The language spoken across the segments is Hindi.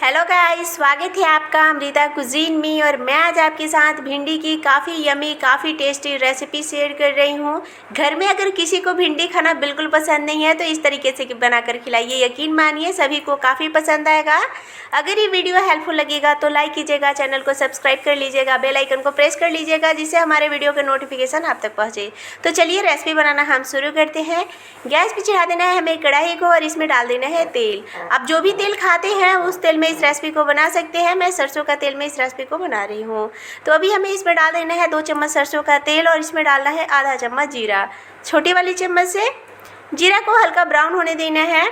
हेलो गाइस, स्वागत है आपका अमृता कुजीन में। और मैं आज आपके साथ भिंडी की काफ़ी यमी काफ़ी टेस्टी रेसिपी शेयर कर रही हूँ। घर में अगर किसी को भिंडी खाना बिल्कुल पसंद नहीं है तो इस तरीके से बनाकर खिलाइए, यकीन मानिए सभी को काफ़ी पसंद आएगा। अगर ये वीडियो हेल्पफुल लगेगा तो लाइक कीजिएगा, चैनल को सब्सक्राइब कर लीजिएगा, बेल आइकन को प्रेस कर लीजिएगा जिससे हमारे वीडियो का नोटिफिकेशन आप तक पहुँचे। तो चलिए रेसिपी बनाना हम शुरू करते हैं। गैस पे चढ़ा देना है हमें कढ़ाई को और इसमें डाल देना है तेल। आप जो भी तेल खाते हैं उस तेल में इस रेसिपी को बना सकते हैं। मैं सरसों का तेल में इस रेसिपी को बना रही हूँ। तो अभी हमें इसमें डाल देना है 2 चम्मच सरसों का तेल और इसमें डालना है आधा चम्मच जीरा। छोटी वाली चम्मच से जीरा को हल्का ब्राउन होने देना है,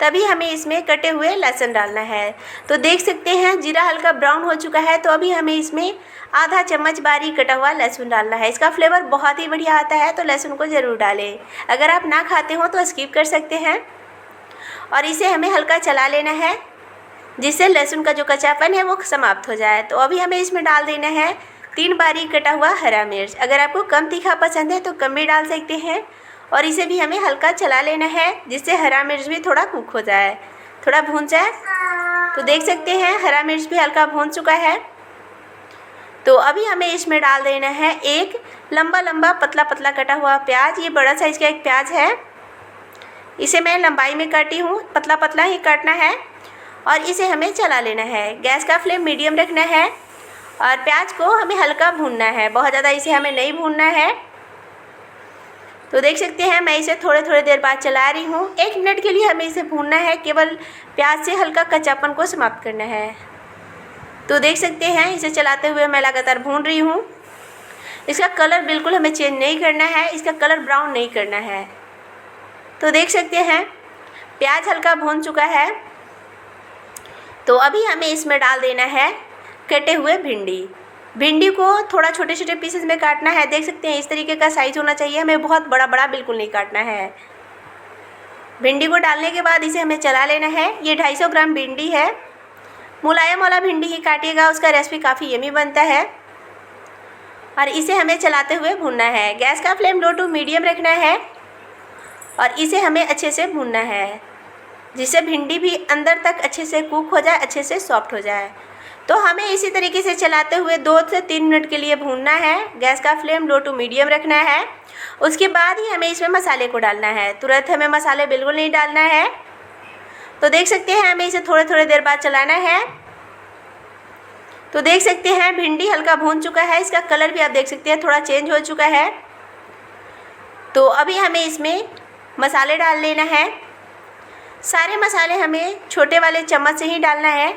तभी हमें इसमें कटे हुए लहसुन डालना है। तो देख सकते हैं जीरा हल्का ब्राउन हो चुका है, तो अभी हमें इसमें आधा चम्मच बारीक कटा हुआ लहसुन डालना है। इसका फ्लेवर बहुत ही बढ़िया आता है, तो लहसुन को ज़रूर डालें। अगर आप ना खाते हो तो स्किप कर सकते हैं। और इसे हमें हल्का चला लेना है जिससे लहसुन का जो कच्चापन है वो समाप्त हो जाए। तो अभी हमें इसमें डाल देना है 3 बारीक कटा हुआ हरा मिर्च। अगर आपको कम तीखा पसंद है तो कम भी डाल सकते हैं। और इसे भी हमें हल्का चला लेना है जिससे हरा मिर्च भी थोड़ा कुक हो जाए, थोड़ा भून जाए। तो देख सकते हैं हरा मिर्च भी हल्का भून चुका है। तो अभी हमें इसमें डाल देना है एक लंबा लंबा पतला पतला कटा हुआ प्याज। ये बड़ा साइज़ का एक प्याज है, इसे मैं लंबाई में काटी हूँ, पतला पतला ही काटना है। और इसे हमें चला लेना है। गैस का फ्लेम मीडियम रखना है और प्याज को हमें हल्का भूनना है, बहुत ज़्यादा इसे हमें नहीं भूनना है। तो देख सकते हैं मैं इसे थोड़े थोड़े देर बाद चला रही हूँ। 1 मिनट के लिए हमें इसे भूनना है, केवल प्याज से हल्का कच्चापन को समाप्त करना है। तो देख सकते हैं इसे चलाते हुए मैं लगातार भून रही हूँ। इसका कलर बिल्कुल हमें चेंज नहीं करना है, इसका कलर ब्राउन नहीं करना है। तो देख सकते हैं प्याज हल्का भून चुका है। तो अभी हमें इसमें डाल देना है कटे हुए भिंडी। भिंडी को थोड़ा छोटे छोटे पीसेस में काटना है। देख सकते हैं इस तरीके का साइज़ होना चाहिए, हमें बहुत बड़ा बड़ा बिल्कुल नहीं काटना है। भिंडी को डालने के बाद इसे हमें चला लेना है। ये 250 ग्राम भिंडी है, मुलायम वाला भिंडी ही काटिएगा, उसका रेसिपी काफ़ी यमी बनता है। और इसे हमें चलाते हुए भूनना है। गैस का फ्लेम लो टू मीडियम रखना है और इसे हमें अच्छे से भूनना है जिससे भिंडी भी अंदर तक अच्छे से कुक हो जाए, अच्छे से सॉफ्ट हो जाए। तो हमें इसी तरीके से चलाते हुए 2 से 3 मिनट के लिए भूनना है। गैस का फ्लेम लो टू मीडियम रखना है। उसके बाद ही हमें इसमें मसाले को डालना है, तुरंत हमें मसाले बिल्कुल नहीं डालना है। तो देख सकते हैं हमें इसे थोड़े थोड़े देर बाद चलाना है। तो देख सकते हैं भिंडी हल्का भून चुका है, इसका कलर भी आप देख सकते हैं थोड़ा चेंज हो चुका है। तो अभी हमें इसमें मसाले डाल लेना है। सारे मसाले हमें छोटे वाले चम्मच से ही डालना है।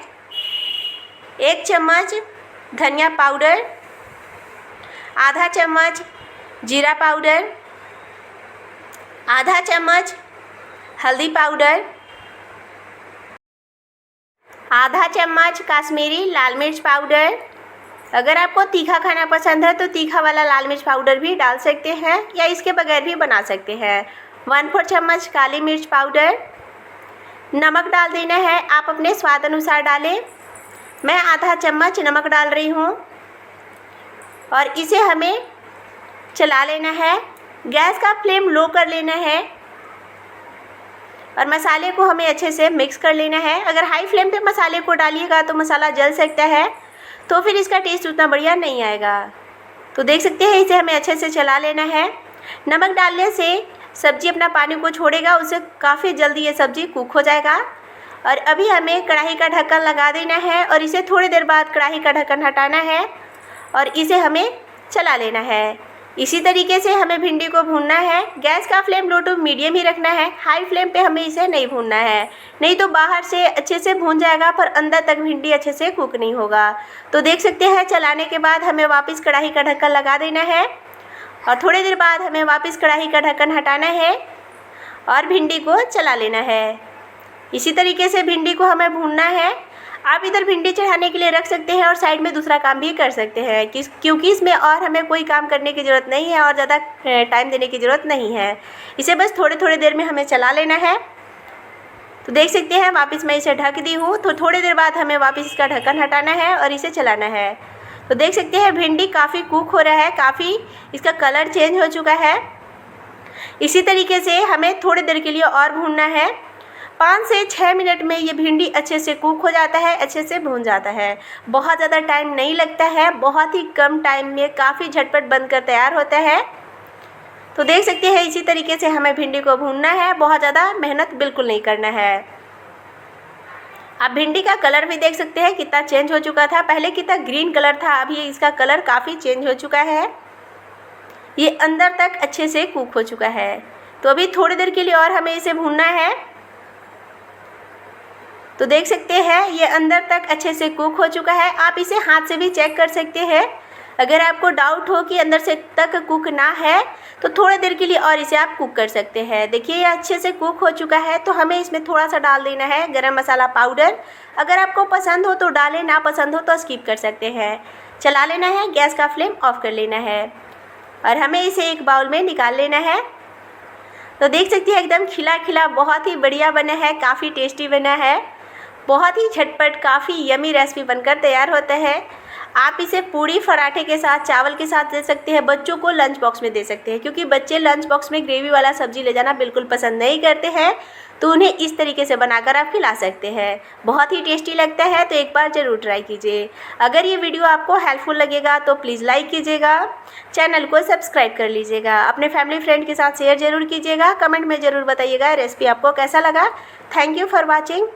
1 चम्मच धनिया पाउडर, आधा चम्मच जीरा पाउडर, आधा चम्मच हल्दी पाउडर, आधा चम्मच काश्मीरी लाल मिर्च पाउडर। अगर आपको तीखा खाना पसंद है तो तीखा वाला लाल मिर्च पाउडर भी डाल सकते हैं या इसके बगैर भी बना सकते हैं। 1/4 चम्मच काली मिर्च पाउडर। नमक डाल देना है, आप अपने स्वाद अनुसार डालें। मैं आधा चम्मच नमक डाल रही हूँ और इसे हमें चला लेना है। गैस का फ्लेम लो कर लेना है और मसाले को हमें अच्छे से मिक्स कर लेना है। अगर हाई फ्लेम पे मसाले को डालिएगा तो मसाला जल सकता है, तो फिर इसका टेस्ट उतना बढ़िया नहीं आएगा। तो देख सकते हैं इसे हमें अच्छे से चला लेना है। नमक डालने से सब्ज़ी अपना पानी को छोड़ेगा, उससे काफ़ी जल्दी ये सब्ज़ी कुक हो जाएगा। और अभी हमें कढ़ाई का ढक्कन लगा देना है और इसे थोड़ी देर बाद कढ़ाई का ढक्कन हटाना है और इसे हमें चला लेना है। इसी तरीके से हमें भिंडी को भूनना है। गैस का फ्लेम लो टू मीडियम ही रखना है, हाई फ्लेम पे हमें इसे नहीं भूनना है, नहीं तो बाहर से अच्छे से भून जाएगा पर अंदर तक भिंडी अच्छे से कुक नहीं होगा। तो देख सकते हैं चलाने के बाद हमें वापस कढ़ाई का ढक्कन लगा देना है और थोड़ी देर बाद हमें वापस कढ़ाई का ढक्कन हटाना है और भिंडी को चला लेना है। इसी तरीके से भिंडी को हमें भूनना है। आप इधर भिंडी चढ़ाने के लिए रख सकते हैं और साइड में दूसरा काम भी कर सकते हैं क्योंकि इसमें और हमें कोई काम करने की ज़रूरत नहीं है और ज़्यादा टाइम देने की ज़रूरत नहीं है। इसे बस थोड़े थोड़ी देर में हमें चला लेना है। तो देख सकते हैं वापस मैं इसे ढक दी हूँ, तो थोड़ी देर बाद हमें वापस इसका ढक्कन हटाना है और इसे चलाना है। तो देख सकते हैं भिंडी काफ़ी कुक हो रहा है, काफ़ी इसका कलर चेंज हो चुका है। इसी तरीके से हमें थोड़ी देर के लिए और भूनना है। 5 से 6 मिनट में ये भिंडी अच्छे से कुक हो जाता है, अच्छे से भून जाता है। बहुत ज़्यादा टाइम नहीं लगता है, बहुत ही कम टाइम में काफ़ी झटपट बनकर तैयार होता है। तो देख सकते हैं इसी तरीके से हमें भिंडी को भूनना है, बहुत ज़्यादा मेहनत बिल्कुल नहीं करना है। आप भिंडी का कलर भी देख सकते हैं कितना चेंज हो चुका था, पहले कितना ग्रीन कलर था, अभी इसका कलर काफ़ी चेंज हो चुका है। ये अंदर तक अच्छे से कुक हो चुका है। तो अभी थोड़ी देर के लिए और हमें इसे भूनना है। तो देख सकते हैं ये अंदर तक अच्छे से कुक हो चुका है। आप इसे हाथ से भी चेक कर सकते हैं। अगर आपको डाउट हो कि अंदर से तक कुक ना है तो थोड़ी देर के लिए और इसे आप कुक कर सकते हैं। देखिए ये अच्छे से कुक हो चुका है। तो हमें इसमें थोड़ा सा डाल देना है गरम मसाला पाउडर। अगर आपको पसंद हो तो डालें, ना पसंद हो तो स्किप कर सकते हैं। चला लेना है, गैस का फ्लेम ऑफ कर लेना है और हमें इसे एक बाउल में निकाल लेना है। तो देख सकते हैं एकदम खिला खिला बहुत ही बढ़िया बना है, काफ़ी टेस्टी बना है, बहुत ही झटपट काफ़ी यमी रेसिपी बनकर तैयार होता है। आप इसे पूड़ी पराठे के साथ, चावल के साथ दे सकते हैं, बच्चों को लंच बॉक्स में दे सकते हैं, क्योंकि बच्चे लंच बॉक्स में ग्रेवी वाला सब्जी ले जाना बिल्कुल पसंद नहीं करते हैं। तो उन्हें इस तरीके से बनाकर आप खिला सकते हैं, बहुत ही टेस्टी लगता है। तो एक बार ज़रूर ट्राई कीजिए। अगर ये वीडियो आपको हेल्पफुल लगेगा तो प्लीज़ लाइक कीजिएगा, चैनल को सब्सक्राइब कर लीजिएगा, अपने फैमिली फ्रेंड के साथ शेयर ज़रूर कीजिएगा, कमेंट में ज़रूर बताइएगा रेसिपी आपको कैसा लगा। Thank you for watching.